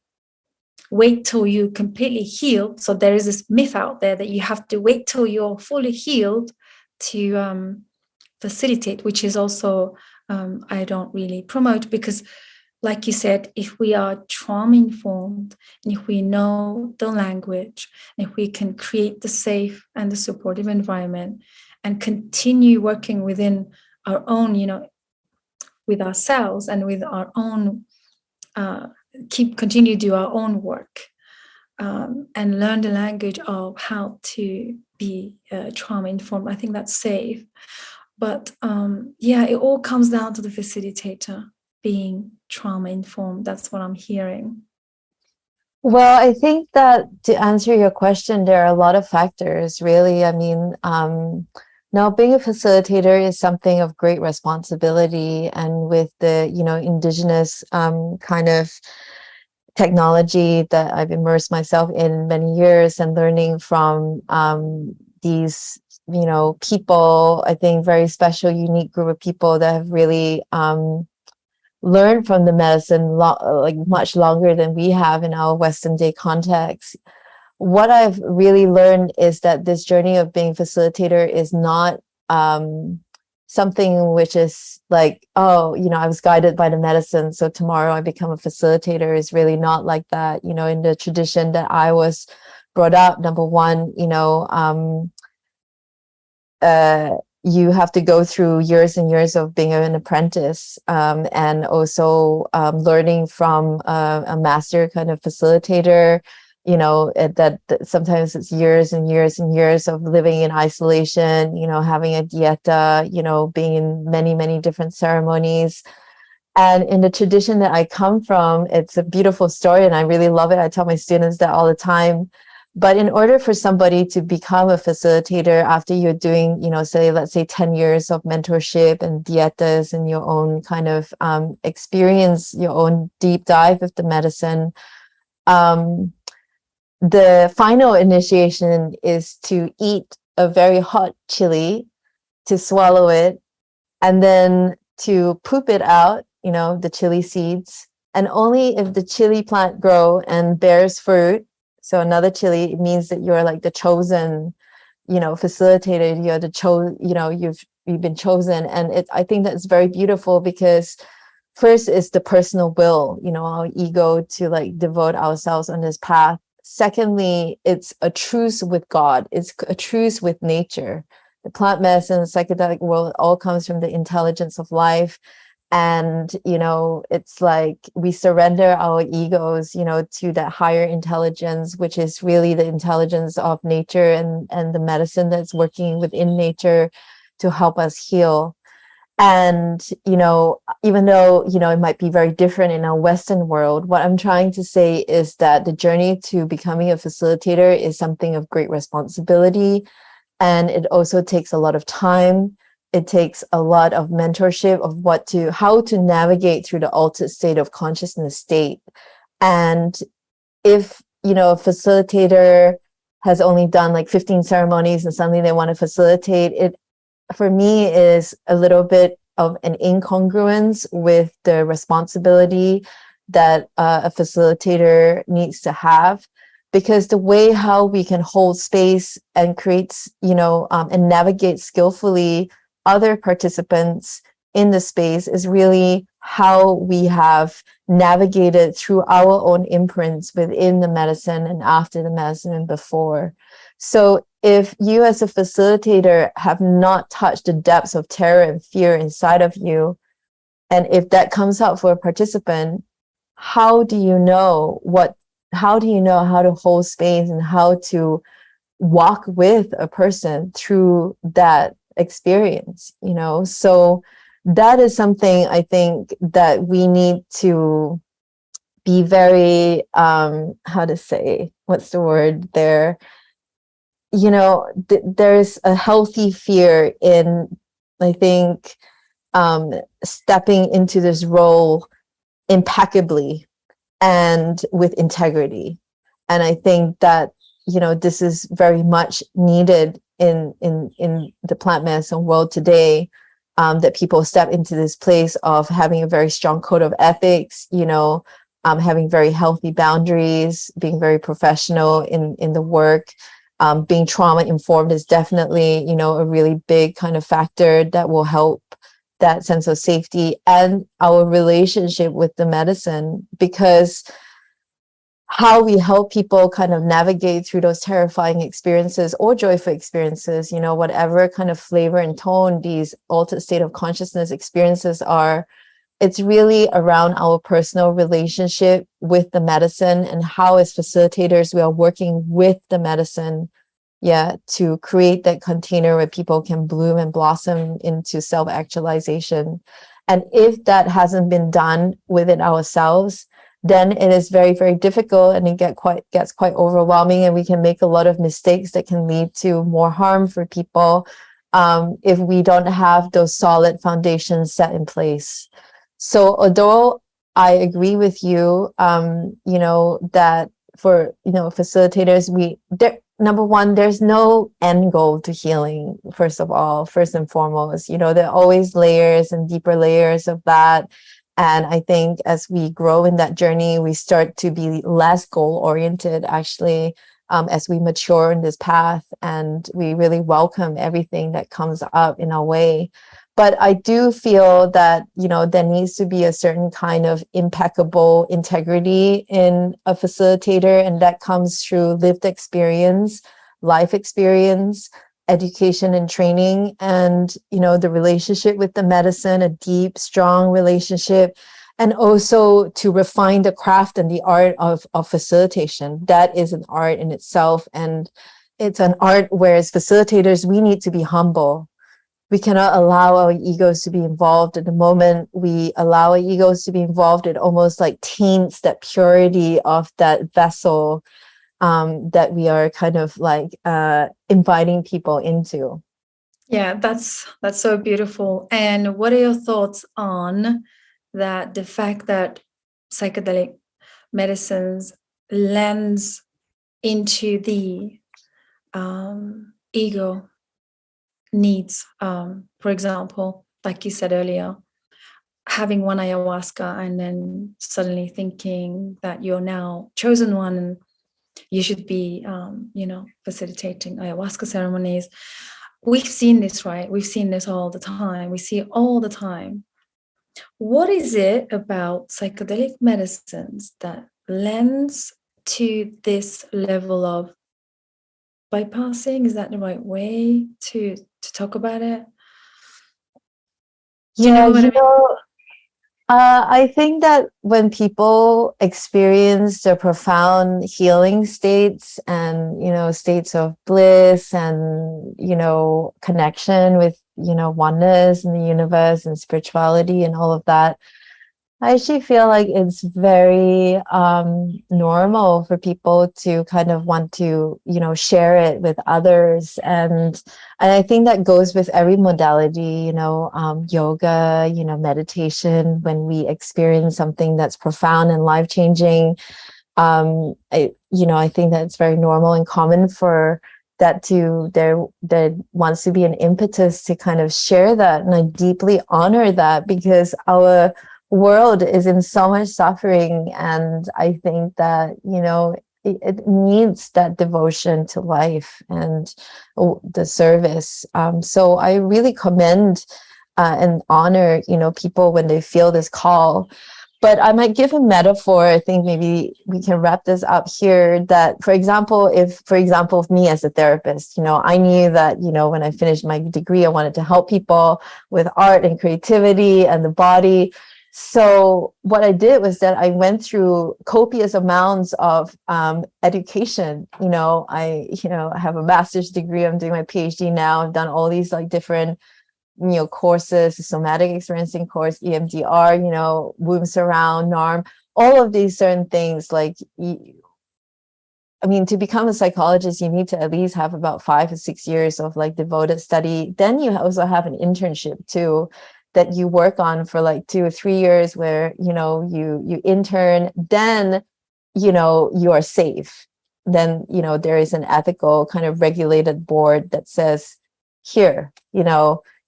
Speaker 2: wait till you completely healed? So there is this myth out there that you have to wait till you're fully healed to facilitate, which is also I don't really promote, because like you said, if we are trauma informed, and if we know the language, and if we can create the safe and the supportive environment and continue working within our own, with ourselves and with our own, continue to do our own work, and learn the language of how to be trauma informed, I think that's safe. But it all comes down to the facilitator being trauma informed. That's what I'm hearing.
Speaker 1: Well, I think that to answer your question, there are a lot of factors, really. I mean, now being a facilitator is something of great responsibility, and with the, indigenous kind of technology that I've immersed myself in many years, and learning from these, people, I think very special, unique group of people that have really learned from the medicine like much longer than we have in our Western day context. What I've really learned is that this journey of being facilitator is not something which is like, oh, I was guided by the medicine, so tomorrow I become a facilitator. Is really not like that. In the tradition that I was brought up, number one, you have to go through years and years of being an apprentice, and also learning from a master kind of facilitator, that sometimes it's years and years and years of living in isolation, having a dieta, being in many, many different ceremonies. And in the tradition that I come from, it's a beautiful story, and I really love it. I tell my students that all the time. But in order for somebody to become a facilitator after you're doing, let's say 10 years of mentorship and dietas and your own kind of experience, your own deep dive with the medicine, the final initiation is to eat a very hot chili, to swallow it, and then to poop it out, the chili seeds. And only if the chili plant grow and bears fruit, so another chili, it means that you're like the chosen, facilitator. You're the you've been chosen. And I think that's very beautiful, because first is the personal will, our ego to like devote ourselves on this path. Secondly, it's a truce with God. It's a truce with nature. The plant medicine, the psychedelic world, all comes from the intelligence of life. And, it's like we surrender our egos, to that higher intelligence, which is really the intelligence of nature and the medicine that's working within nature to help us heal. And, even though, it might be very different in our Western world, what I'm trying to say is that the journey to becoming a facilitator is something of great responsibility. And it also takes a lot of time. It takes a lot of mentorship of how to navigate through the altered state of consciousness state. And if, a facilitator has only done like 15 ceremonies and suddenly they want to facilitate, it, for me, is a little bit of an incongruence with the responsibility that a facilitator needs to have. because the way how we can hold space and create, and navigate skillfully other participants in the space is really how we have navigated through our own imprints within the medicine and after the medicine and before. So if you as a facilitator have not touched the depths of terror and fear inside of you, and if that comes up for a participant, how do you know how to hold space and how to walk with a person through that experience, So that is something I think that we need to be very, how to say, what's the word there? There's a healthy fear in, I think, stepping into this role impeccably and with integrity. And I think that, this is very much needed in the plant medicine world today, that people step into this place of having a very strong code of ethics, having very healthy boundaries, being very professional in the work. Being trauma informed is definitely, a really big kind of factor that will help that sense of safety and our relationship with the medicine, because how we help people kind of navigate through those terrifying experiences or joyful experiences, whatever kind of flavor and tone these altered state of consciousness experiences are, it's really around our personal relationship with the medicine and how as facilitators we are working with the medicine, to create that container where people can bloom and blossom into self-actualization. And if that hasn't been done within ourselves, then it is very, very difficult, and it gets quite overwhelming, and we can make a lot of mistakes that can lead to more harm for people if we don't have those solid foundations set in place. So although I agree with you, that for, facilitators, number one, there's no end goal to healing, first and foremost. There are always layers and deeper layers of that. And I think as we grow in that journey, we start to be less goal-oriented, actually, as we mature in this path, and we really welcome everything that comes up in our way. But I do feel that, there needs to be a certain kind of impeccable integrity in a facilitator, and that comes through lived experience, life experience, education and training, and, the relationship with the medicine, a deep, strong relationship, and also to refine the craft and the art of facilitation. That is an art in itself, and it's an art where as facilitators, we need to be humble. We cannot allow our egos to be involved. At the moment we allow our egos to be involved, it almost like taints that purity of that vessel that we are kind of like inviting people into.
Speaker 2: Yeah, that's so beautiful. And what are your thoughts on that? The fact that psychedelic medicines lends into the ego needs. For example, like you said earlier, having one ayahuasca and then suddenly thinking that you're now chosen one and you should be, facilitating ayahuasca ceremonies. We've seen this, right? We've seen this all the time. We see it all the time. What is it about psychedelic medicines that lends to this level of bypassing? Is that the right way to talk about it?
Speaker 1: I think that when people experience the profound healing states and, states of bliss and, connection with, oneness in the universe and spirituality and all of that, I actually feel like it's very normal for people to kind of want to, share it with others. And I think that goes with every modality, yoga, meditation. When we experience something that's profound and life-changing, I think that it's very normal and common for that there wants to be an impetus to kind of share that. And I deeply honor that, because our world is in so much suffering, and I think that it needs that devotion to life and the service. So I really commend and honor, people when they feel this call. But I might give a metaphor. I think maybe we can wrap this up here, that, for example, of me as a therapist, I knew that, when I finished my degree, I wanted to help people with art and creativity and the body. So what I did was that I went through copious amounts of education. I have a master's degree. I'm doing my PhD now. I've done all these like different courses, the somatic experiencing course, EMDR, womb surround, NARM, all of these certain things. Like, to become a psychologist, you need to at least have about 5 or 6 years of like devoted study. Then you also have an internship too, that you work on for like 2 or 3 years, where, you intern, then, you are safe. Then, there is an ethical kind of regulated board that says, here,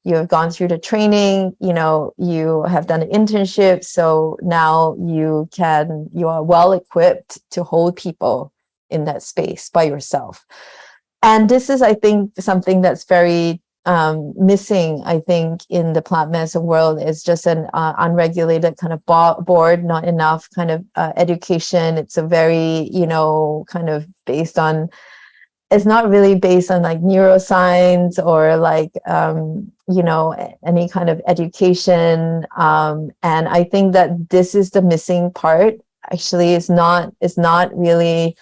Speaker 1: you have gone through the training, you have done an internship. So now you are well equipped to hold people in that space by yourself. And this is, I think, something that's very missing, I think, in the plant medicine world, is just an unregulated kind of board, not enough kind of education. It's a very, kind of based on, it's not really based on like neuroscience or like, any kind of education. And I think that this is the missing part. Actually, it's not really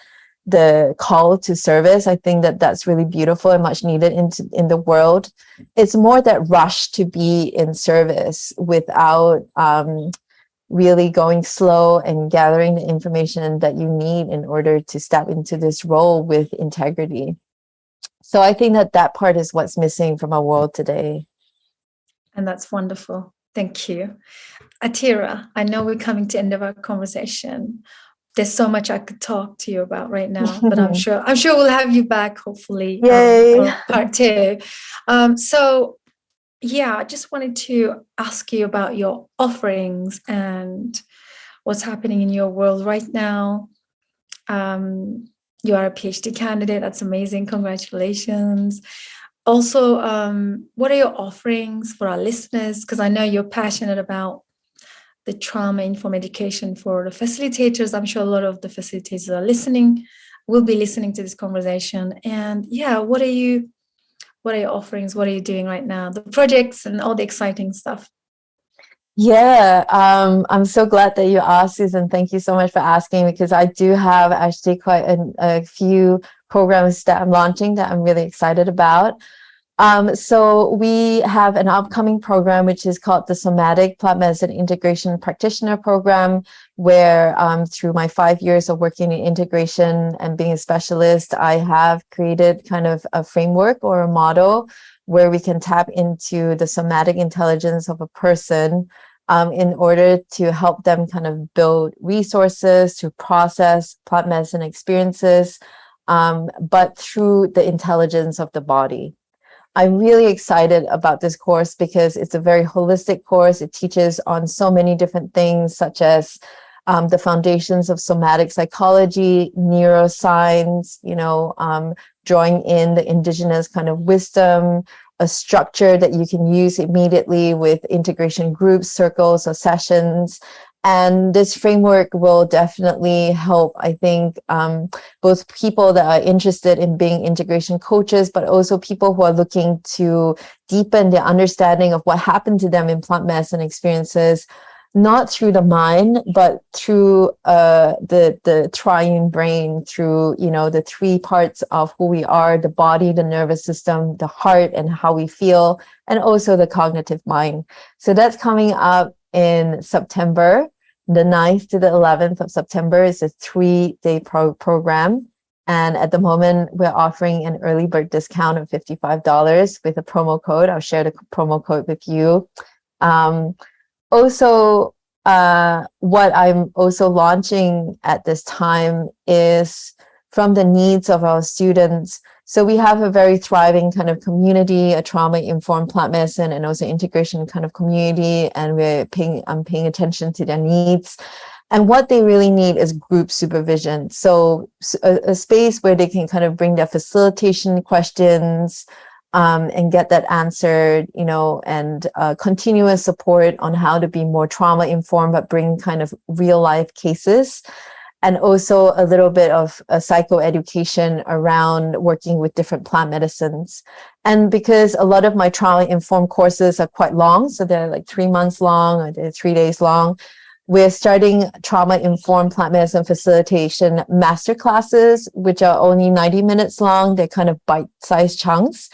Speaker 1: the call to service. I think that that's really beautiful and much needed in the world. It's more that rush to be in service without really going slow and gathering the information that you need in order to step into this role with integrity. So I think that part is what's missing from our world today.
Speaker 2: And that's wonderful. Thank you. Atira, I know we're coming to the end of our conversation. There's so much I could talk to you about right now, but I'm sure we'll have you back, hopefully, for part 2. So yeah, I just wanted to ask you about your offerings and what's happening in your world right now. You are a PhD candidate. That's amazing. Congratulations. Also, what are your offerings for our listeners? Because I know you're passionate about the trauma-informed education for the facilitators. I'm sure a lot of the facilitators will be listening to this conversation. And yeah, what are your offerings? What are you doing right now? The projects and all the exciting stuff.
Speaker 1: Yeah, I'm so glad that you asked, Susan. Thank you so much for asking, because I do have actually quite a few programs that I'm launching that I'm really excited about. So we have an upcoming program, which is called the Somatic Plant Medicine Integration Practitioner Program, where through my 5 years of working in integration and being a specialist, I have created kind of a framework or a model where we can tap into the somatic intelligence of a person in order to help them kind of build resources to process plant medicine experiences, but through the intelligence of the body. I'm really excited about this course because it's a very holistic course. It teaches on so many different things, such as the foundations of somatic psychology, neuroscience, drawing in the indigenous kind of wisdom, a structure that you can use immediately with integration groups, circles, or sessions. And this framework will definitely help, I think, both people that are interested in being integration coaches, but also people who are looking to deepen their understanding of what happened to them in plant medicine experiences, not through the mind, but through the triune brain, through, the 3 parts of who we are, the body, the nervous system, the heart, and how we feel, and also the cognitive mind. So that's coming up in September. The 9th to the 11th of September is a 3-day program. And at the moment, we're offering an early bird discount of $55 with a promo code. I'll share the promo code with you. Also, what I'm also launching at this time is from the needs of our students. So we have a very thriving kind of community, a trauma-informed plant medicine and also integration kind of community, and I'm paying attention to their needs. And what they really need is group supervision. So a space where they can kind of bring their facilitation questions and get that answered, and continuous support on how to be more trauma informed, but bring kind of real life cases. And also a little bit of a psychoeducation around working with different plant medicines. And because a lot of my trauma-informed courses are quite long, so they're like 3 months long or they're 3 days long, we're starting trauma-informed plant medicine facilitation masterclasses, which are only 90 minutes long. They're kind of bite-sized chunks.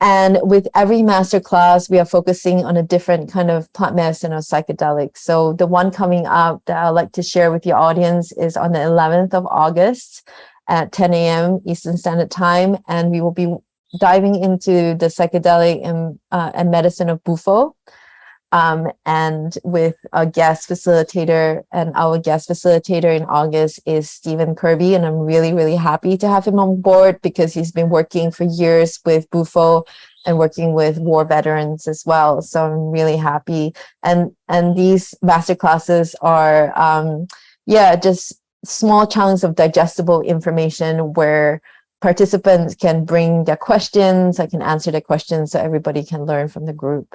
Speaker 1: And with every masterclass, we are focusing on a different kind of plant medicine or psychedelic. So the one coming up that I'd like to share with your audience is on the 11th of August at 10 a.m. Eastern Standard Time. And we will be diving into the psychedelic and medicine of Bufo. And with a guest facilitator, and our guest facilitator in August is Stephen Kirby. And I'm really, really happy to have him on board because he's been working for years with Bufo and working with war veterans as well. So I'm really happy. And these masterclasses are, just small chunks of digestible information where participants can bring their questions. I can answer their questions so everybody can learn from the group.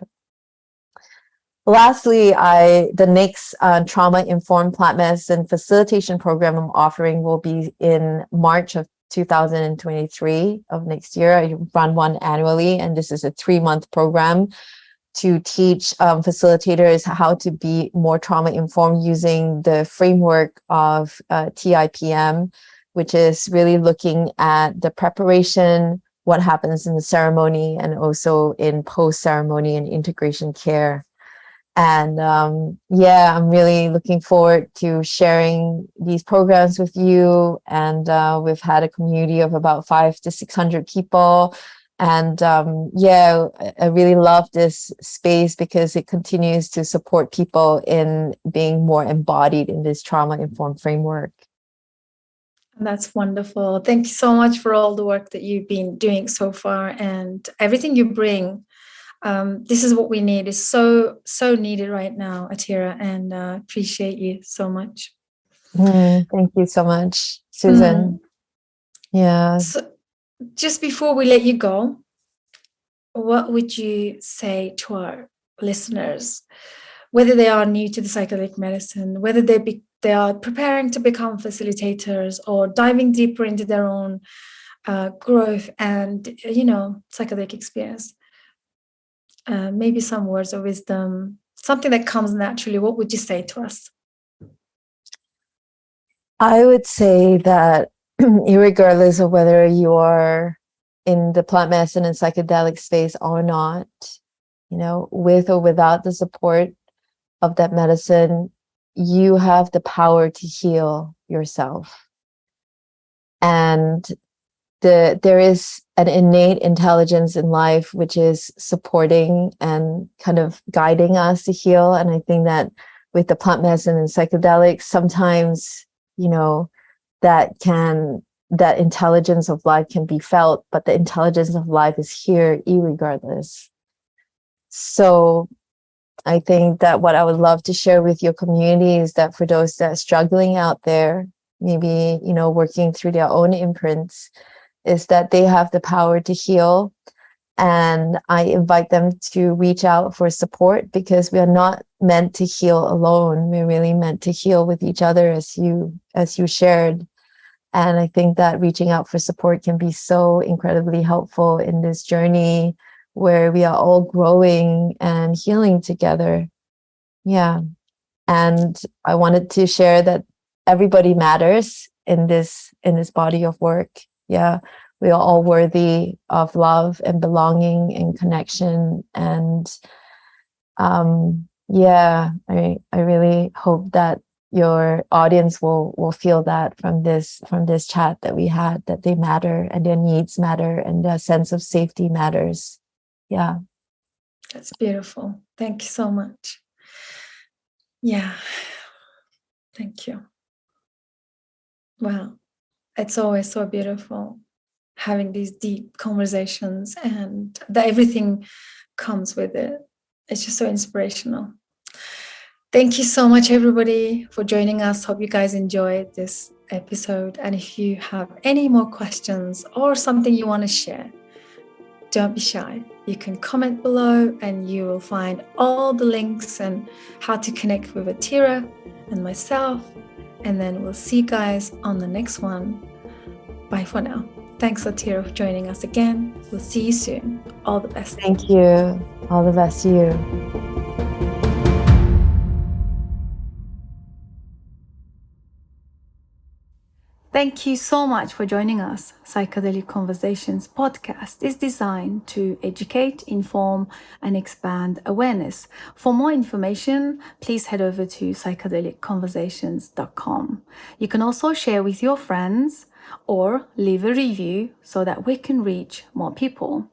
Speaker 1: Lastly, the next trauma-informed plant medicine facilitation program I'm offering will be in March of 2023 of next year. I run one annually, and this is a 3-month program to teach facilitators how to be more trauma-informed using the framework of TIPM, which is really looking at the preparation, what happens in the ceremony, and also in post-ceremony and integration care. And I'm really looking forward to sharing these programs with you. And we've had a community of about 500 to 600 people. And I really love this space because it continues to support people in being more embodied in this trauma-informed framework.
Speaker 2: That's wonderful. Thank you so much for all the work that you've been doing so far and everything you bring. This is what we need. It's so needed right now, Atira, and appreciate you so much.
Speaker 1: Thank you so much, Susan. Yeah.
Speaker 2: So just before we let you go, what would you say to our listeners, whether they are new to the psychedelic medicine, whether they are preparing to become facilitators or diving deeper into their own growth and psychedelic experience? Maybe some words of wisdom, something that comes naturally. What would you say to us?
Speaker 1: I would say that irregardless of whether you are in the plant medicine and psychedelic space or not, with or without the support of that medicine, you have the power to heal yourself. And there is an innate intelligence in life which is supporting and kind of guiding us to heal. And I think that with the plant medicine and psychedelics, sometimes, that intelligence of life can be felt, but the intelligence of life is here irregardless. So I think that what I would love to share with your community is that for those that are struggling out there, maybe, working through their own imprints, is that they have the power to heal. And I invite them to reach out for support because we are not meant to heal alone. We're really meant to heal with each other, as you shared. And I think that reaching out for support can be so incredibly helpful in this journey where we are all growing and healing together. Yeah. And I wanted to share that everybody matters in this body of work. Yeah. We are all worthy of love and belonging and connection. And I really hope that your audience will feel that from this chat that we had, that they matter and their needs matter and their sense of safety matters. Yeah.
Speaker 2: That's beautiful. Thank you so much. Yeah. Thank you. Wow. It's always so beautiful having these deep conversations and that everything comes with it. It's just so inspirational. Thank you so much, everybody, for joining us. Hope you guys enjoyed this episode. And if you have any more questions or something you want to share, don't be shy. You can comment below and you will find all the links and how to connect with Atira and myself. And then we'll see you guys on the next one. Bye for now. Thanks, Atira, for joining us again. We'll see you soon. All the best.
Speaker 1: Thank you. All the best to you.
Speaker 2: Thank you so much for joining us. Psychedelic Conversations podcast is designed to educate, inform, and expand awareness. For more information, please head over to psychedelicconversations.com. You can also share with your friends or leave a review so that we can reach more people.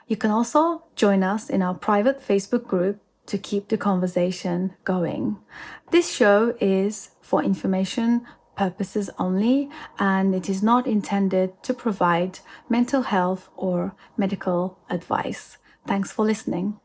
Speaker 2: You can also join us in our private Facebook group to keep the conversation going. This show is for information purposes only, and it is not intended to provide mental health or medical advice. Thanks for listening.